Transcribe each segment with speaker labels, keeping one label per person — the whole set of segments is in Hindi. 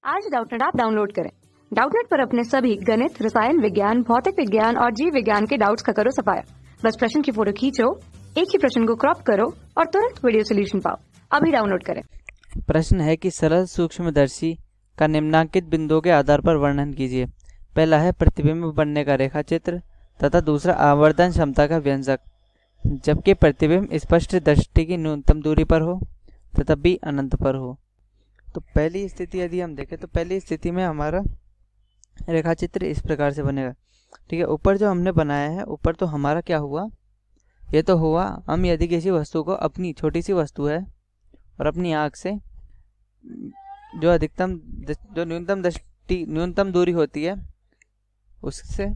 Speaker 1: आज डाउटनेट ऐप डाउनलोड करें। डाउटनेट पर अपने सभी गणित, रसायन विज्ञान, भौतिक विज्ञान और जीव विज्ञान के डाउट्स का करो सफाया। बस प्रश्न की फोटो खींचो, एक ही प्रश्न को क्रॉप करो और तुरंत वीडियो सोल्यूशन पाओ। अभी डाउनलोड करें।
Speaker 2: प्रश्न है कि सरल सूक्ष्मदर्शी का निम्नांकित बिंदुओं के आधार पर वर्णन कीजिए। पहला है प्रतिबिंब बनने का रेखा चित्र तथा दूसरा आवर्धन क्षमता का व्यंजक, जबकि प्रतिबिंब स्पष्ट दृष्टि की न्यूनतम दूरी पर हो तथा बी अनंत पर हो। तो पहली स्थिति यदि हम देखें तो पहली स्थिति में हमारा रेखा चित्र इस प्रकार से बनेगा। ठीक है, ऊपर जो हमने बनाया है, ऊपर तो हमारा क्या हुआ, ये तो हुआ हम यदि किसी वस्तु को, अपनी छोटी सी वस्तु है और अपनी आँख से जो न्यूनतम दूरी होती है उससे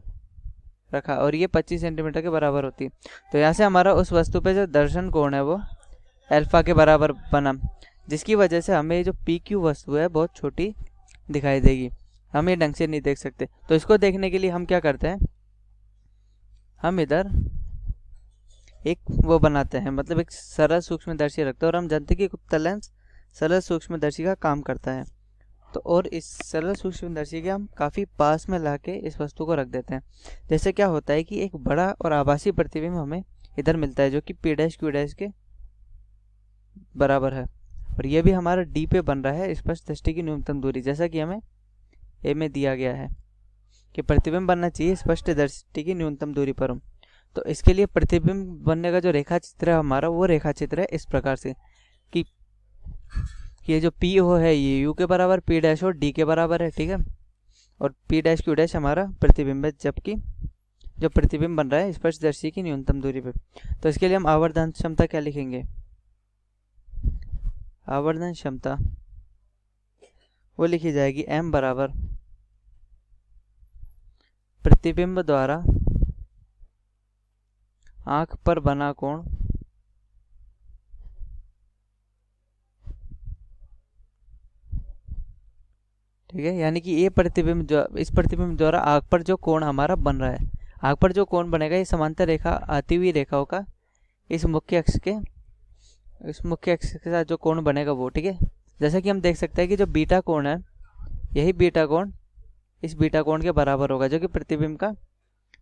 Speaker 2: रखा और ये 25 सेंटीमीटर के बराबर होती है। तो यहाँ से हमारा उस वस्तु पे जो दर्शन कोण है वो अल्फा के बराबर बना, जिसकी वजह से हमें जो पी क्यू वस्तु है बहुत छोटी दिखाई देगी, हम ये ढंग से नहीं देख सकते। तो इसको देखने के लिए हम क्या करते हैं, हम इधर एक वो बनाते हैं, मतलब एक सरल सूक्ष्मदर्शी रखते हैं और हम जानते हैं कि गुप्ता लेंस सरल सूक्ष्मदर्शी का काम करता है। तो और इस सरल सूक्ष्मदर्शी के हम काफ़ी पास में लाके इस वस्तु को रख देते हैं। जैसे क्या होता है कि एक बड़ा और आभासी प्रतिबिंब हमें इधर मिलता है जो कि P डैश Q डैश के बराबर है और ये भी हमारा D पे बन रहा है स्पष्ट दृष्टि की न्यूनतम दूरी, जैसा कि हमें ए में दिया गया है कि प्रतिबिंब बनना चाहिए स्पष्ट दृष्टि की न्यूनतम दूरी पर हो। तो इसके लिए प्रतिबिंब बनने का जो रेखा चित्र है हमारा, वो रेखा चित्र है इस प्रकार से कि ये जो पी ओ है ये यू के बराबर, पी डैश और डी के बराबर है। ठीक है, और पी डैश क्यू डैश हमारा प्रतिबिंब है, जबकि जो प्रतिबिंब बन रहा है स्पर्शदर्शी की न्यूनतम दूरी पे। तो इसके लिए हम आवर्धन क्षमता क्या लिखेंगे, आवर्धन क्षमता वो लिखी जाएगी m बराबर प्रतिबिंब द्वारा आंख पर बना कोण ठीक है, यानी कि ये प्रतिबिंब जो इस प्रतिबिंब द्वारा आंख पर जो कोण हमारा बन रहा है, आंख पर जो कोण बनेगा ये समांतर रेखा आती हुई रेखाओं का इस मुख्य अक्ष के साथ जो कोण बनेगा वो। ठीक है, जैसा कि हम देख सकते हैं कि जो बीटा कोण है, यही बीटा कोण इस बीटा कोण के बराबर होगा जो कि प्रतिबिंब का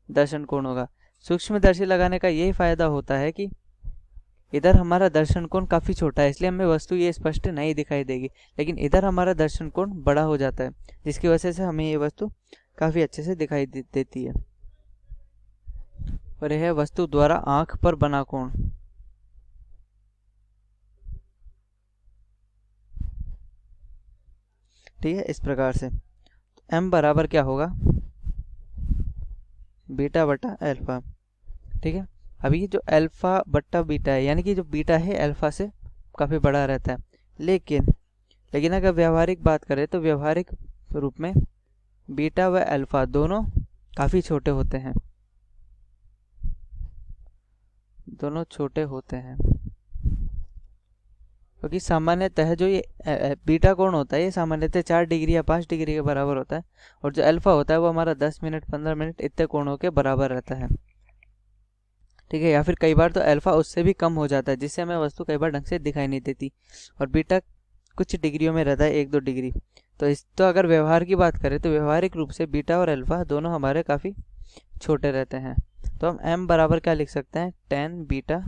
Speaker 2: दर्शन कोण होगा। सूक्ष्मदर्शी लगाने का यही फायदा होता है कि इधर हमारा दर्शन कोण काफ़ी छोटा है, इसलिए हमें वस्तु ये स्पष्ट नहीं दिखाई देगी, लेकिन इधर हमारा दर्शन कोण बड़ा हो जाता है, जिसकी वजह से हमें ये वस्तु काफ़ी अच्छे से दिखाई देती है। और यह है वस्तु द्वारा आंख पर बना कोण। ठीक है, इस प्रकार से m बराबर क्या होगा, बीटा बटा अल्फा। ठीक है, अभी ये जो अल्फा बट्टा बीटा है, यानी कि जो बीटा है अल्फा से काफ़ी बड़ा रहता है, लेकिन अगर व्यवहारिक बात करें तो व्यवहारिक रूप में बीटा व अल्फा दोनों काफ़ी छोटे होते हैं, दोनों छोटे होते हैं, क्योंकि सामान्यतः जो ये बीटा कोण होता है ये सामान्यतः 4 डिग्री या 5 डिग्री के बराबर होता है, और जो अल्फा होता है वो हमारा 10 मिनट 15 मिनट इतने कोणों के बराबर रहता है। ठीक है, या फिर कई बार तो अल्फा उससे भी कम हो जाता है, जिससे हमें वस्तु कई बार ढंग से दिखाई नहीं देती, और बीटा कुछ डिग्रियों में रहता है, 1-2 डिग्री। तो अगर व्यवहार की बात करें तो व्यवहारिक रूप से बीटा और अल्फा दोनों हमारे काफ़ी छोटे रहते हैं। तो हम m बराबर क्या लिख सकते हैं, tan बीटा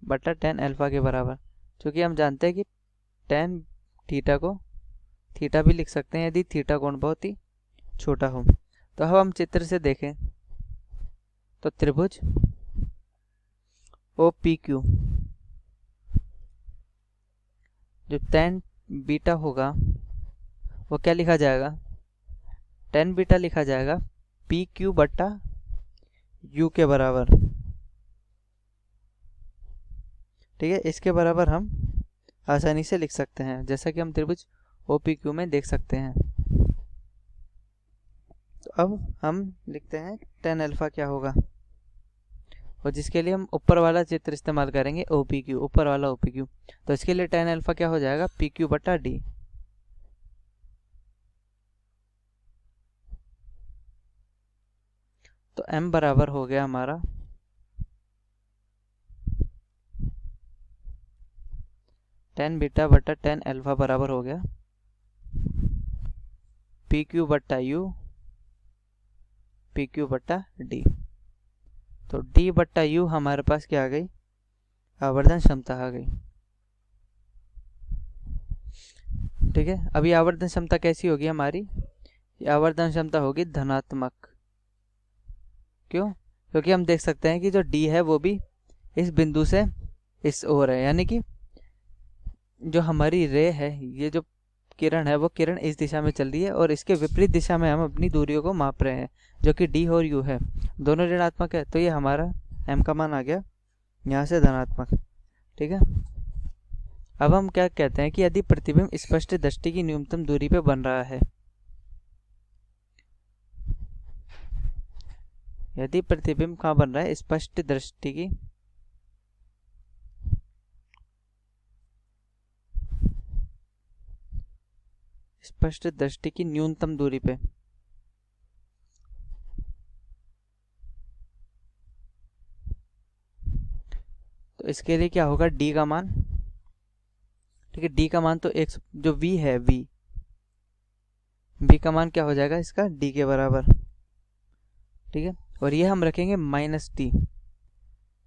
Speaker 2: बटा tan अल्फा के बराबर, क्योंकि हम जानते हैं कि tan थीटा को थीटा भी लिख सकते हैं यदि थीटा कोण बहुत ही छोटा हो। तो अब हम चित्र से देखें तो त्रिभुज ओ पी क्यू, जो tan बीटा होगा वो क्या लिखा जाएगा, tan बीटा लिखा जाएगा पी क्यू बट्टा यू के बराबर। ठीक है, इसके बराबर हम आसानी से लिख सकते हैं, जैसा कि हम त्रिभुज ओ पी क्यू में देख सकते हैं। तो अब हम लिखते हैं tan अल्फा क्या होगा, और जिसके लिए हम ऊपर वाला चित्र इस्तेमाल करेंगे ओ पी क्यू, ऊपर वाला ओ पी क्यू। तो इसके लिए tan अल्फा क्या हो जाएगा, पी क्यू बटा डी। तो m बराबर हो गया हमारा tan बीटा बटा tan अल्फा बराबर हो गया पी क्यू बट्टा यू, पी क्यू बट्टा डी। तो डी बट्टा यू हमारे पास क्या आ गई, आवर्धन क्षमता आ गई। ठीक है, अभी आवर्धन क्षमता कैसी होगी हमारी, आवर्धन क्षमता होगी धनात्मक। क्यों, क्योंकि हम देख सकते हैं कि जो डी है वो भी इस बिंदु से इस ओर है, यानी कि जो हमारी रे है, ये जो किरण है वो किरण इस दिशा में चल रही है और इसके विपरीत दिशा में हम अपनी दूरियों को माप रहे हैं, जो कि डी और यू है, दोनों ऋणात्मक है। तो ये हमारा m का मान आ गया यहाँ से धनात्मक। ठीक है, अब हम क्या कहते हैं कि यदि प्रतिबिंब स्पष्ट दृष्टि की न्यूनतम दूरी पे बन रहा है, यदि प्रतिबिंब कहाँ बन रहा है, स्पष्ट दृष्टि की न्यूनतम दूरी पे, तो इसके लिए क्या होगा, d का मान। ठीक है, d का मान तो एक जो v है, v का मान क्या हो जाएगा इसका, d के बराबर। ठीक है, और ये हम रखेंगे माइनस टी।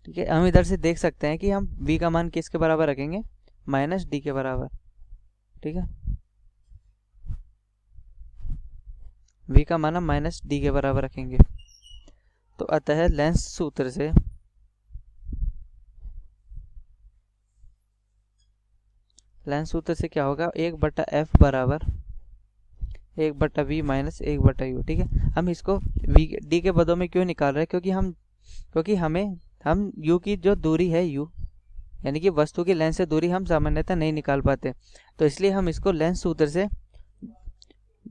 Speaker 2: ठीक है, हम इधर से देख सकते हैं कि हम v का मान किसके बराबर रखेंगे, माइनस डी के बराबर। ठीक है, v का मान हम माइनस डी के बराबर रखेंगे। तो अतः लेंस सूत्र से क्या होगा, 1/f बराबर 1/v माइनस 1/u। ठीक है, हम इसको v d के पदों में क्यों निकाल रहे हैं, क्योंकि हम u की जो दूरी है, u यानी कि वस्तु की लेंस से दूरी हम सामान्यतः नहीं निकाल पाते, तो इसलिए हम इसको लेंस सूत्र से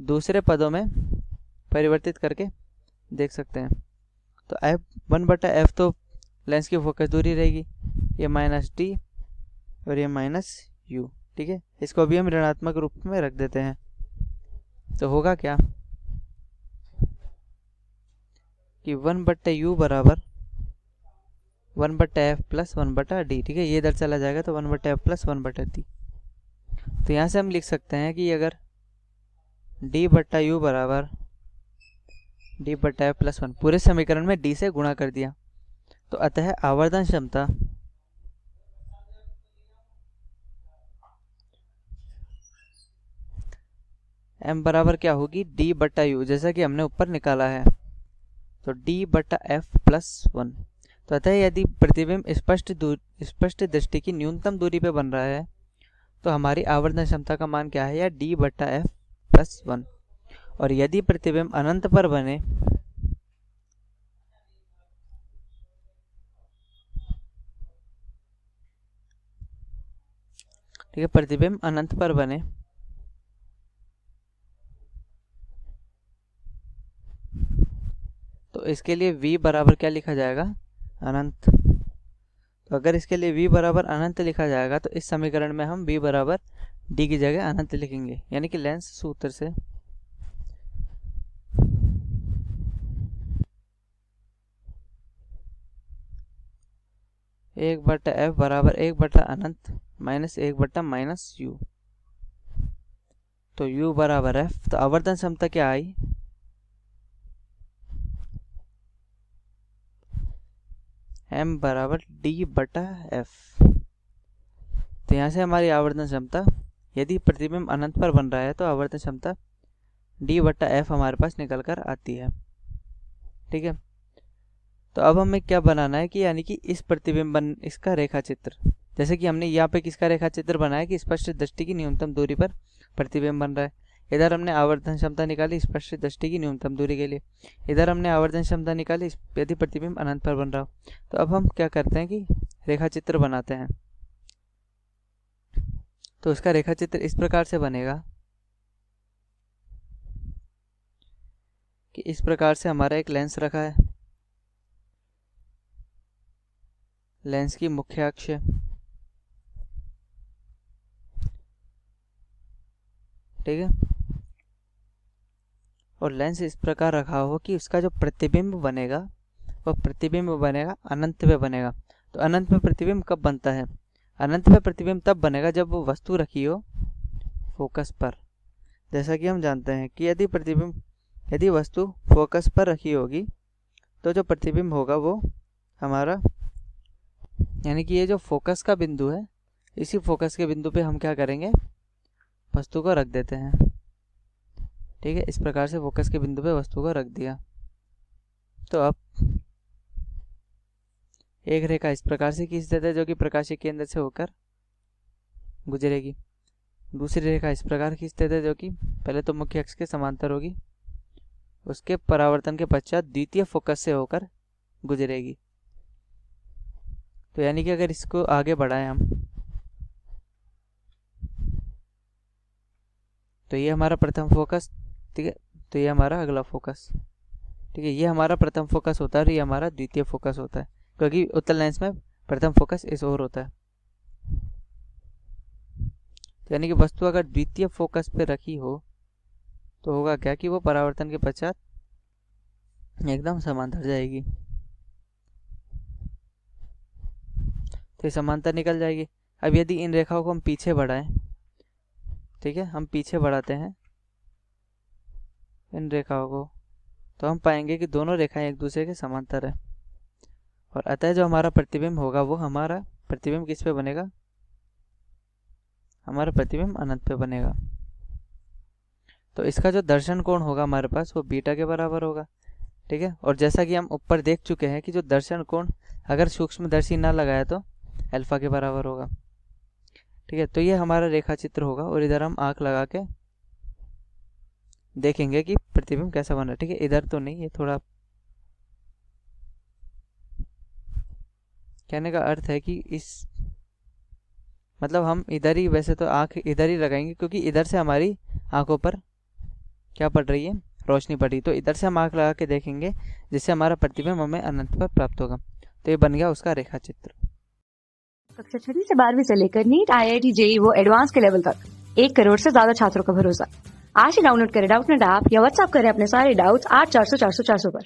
Speaker 2: दूसरे पदों में परिवर्तित करके देख सकते हैं। तो 1/f तो लेंस की फोकस दूरी रहेगी, ये माइनस डी और ये माइनस यू। ठीक है, इसको अभी हम ऋणात्मक रूप में रख देते हैं। तो होगा क्या कि 1/u बराबर 1/f प्लस 1/d। ठीक है, ये इधर चला जाएगा तो 1/f प्लस 1/d। तो यहाँ से हम लिख सकते हैं कि अगर d/u बराबर d/f प्लस 1, पूरे समीकरण में d से गुणा कर दिया, तो अतः आवर्धन क्षमता m बराबर क्या होगी, d/u, जैसा कि हमने ऊपर निकाला है, तो d/f प्लस 1। तो अतः यदि प्रतिबिंब स्पष्ट दृष्टि की न्यूनतम दूरी पे बन रहा है, तो हमारी आवर्धन क्षमता का मान क्या है, या d/f प्लस 1। और यदि प्रतिबिंब अनंत पर बने, ठीक है, प्रतिबिंब अनंत पर बने तो इसके लिए v बराबर क्या लिखा जाएगा, अनंत। तो अगर इसके लिए v बराबर अनंत लिखा जाएगा, तो इस समीकरण में हम v बराबर d की जगह अनंत लिखेंगे, यानी कि लेंस सूत्र से एक बट्टा एफ बराबर 1/अनंत माइनस 1/-u। तो u बराबर f, तो आवर्धन क्षमता क्या आई, m बराबर d/f। तो यहाँ से हमारी आवर्धन क्षमता, यदि प्रतिबिंब अनंत पर बन रहा है तो आवर्धन क्षमता d/f हमारे पास निकल कर आती है। ठीक है, तो अब हमें क्या बनाना है कि यानी कि इस प्रतिबिंब इसका रेखा चित्र, जैसे कि हमने यहाँ पे किसका रेखा चित्र बनाया कि स्पष्ट दृष्टि की न्यूनतम दूरी पर प्रतिबिंब बन रहा है। इधर हमने आवर्धन क्षमता निकाली स्पष्ट दृष्टि की न्यूनतम दूरी के लिए, इधर हमने आवर्धन क्षमता निकाली यदि प्रतिबिंब अनंत पर बन रहा हो। तो अब हम क्या करते हैं कि रेखा चित्र बनाते हैं। तो उसका रेखा चित्र इस प्रकार से बनेगा कि इस प्रकार से हमारा एक लेंस रखा है, लेंस की मुख्य अक्ष है, ठीक है, और लेंस इस प्रकार रखा हो कि उसका जो प्रतिबिंब बनेगा वह प्रतिबिंब बनेगा अनंत पे बनेगा। तो अनंत पे प्रतिबिंब कब बनता है, अनंत पे प्रतिबिंब तब बनेगा जब वो वस्तु रखी हो फोकस पर। जैसा कि हम जानते हैं कि यदि वस्तु फोकस पर रखी होगी तो जो प्रतिबिंब होगा वो हमारा, यानी कि ये जो फोकस का बिंदु है, इसी फोकस के बिंदु पे हम क्या करेंगे, वस्तु को रख देते हैं। ठीक है, इस प्रकार से फोकस के बिंदु पे वस्तु को रख दिया। तो अब एक रेखा इस प्रकार से खींच देते हैं जो कि प्रकाशीय केंद्र से होकर गुजरेगी। दूसरी रेखा इस प्रकार खींच देते हैं जो कि पहले तो मुख्य अक्ष के समांतर होगी, उसके परावर्तन के पश्चात द्वितीय फोकस से होकर गुजरेगी। तो यानी कि अगर इसको आगे बढ़ाएं हम, तो ये हमारा प्रथम फोकस, ठीक है, तो ये हमारा अगला फोकस, ठीक है, ये हमारा प्रथम फोकस होता है और ये हमारा द्वितीय फोकस होता है, क्योंकि उत्तल लेंस में प्रथम फोकस इस ओर होता है। तो यानी कि वस्तु अगर द्वितीय फोकस पे रखी हो तो होगा क्या कि वो परावर्तन के पश्चात एकदम समांतर जाएगी। तो ये समांतर निकल जाएगी। अब यदि इन रेखाओं को हम पीछे बढ़ाएं, ठीक है, हम पीछे बढ़ाते हैं इन रेखाओं को, तो हम पाएंगे कि दोनों रेखाएं एक दूसरे के समांतर है और अतः जो हमारा प्रतिबिंब होगा वो हमारा प्रतिबिंब किस पे बनेगा, हमारा प्रतिबिंब अनंत पे बनेगा। तो इसका जो दर्शन कोण होगा हमारे पास वो बीटा के बराबर होगा। ठीक है, और जैसा कि हम ऊपर देख चुके हैं कि जो दर्शन कोण अगर सूक्ष्मदर्शी ना लगाया तो अल्फा के बराबर होगा। ठीक है, तो ये हमारा रेखा चित्र होगा और इधर हम आंख लगा के देखेंगे कि प्रतिबिंब कैसा बन रहा है। ठीक है, इधर तो नहीं, ये थोड़ा, कहने का अर्थ है कि इस, मतलब हम इधर ही, वैसे तो आंख इधर ही लगाएंगे क्योंकि इधर से हमारी आंखों पर क्या पड़ रही है, रोशनी पड़ रही, तो इधर से हम आंख लगा के देखेंगे जिससे हमारा प्रतिबिंब हमें अनंत पर प्राप्त होगा। तो ये बन गया उसका रेखा चित्र।
Speaker 1: कक्षा 6 से 12वीं से लेकर नीट, IIT, JEE वो एडवांस के लेवल तक 1 करोड़ से ज्यादा छात्रों का भरोसा। आज ही डाउनलोड करें डाउटनेट ऐप या व्हाट्सएप करें अपने सारे डाउट्स 8400 400 400 पर।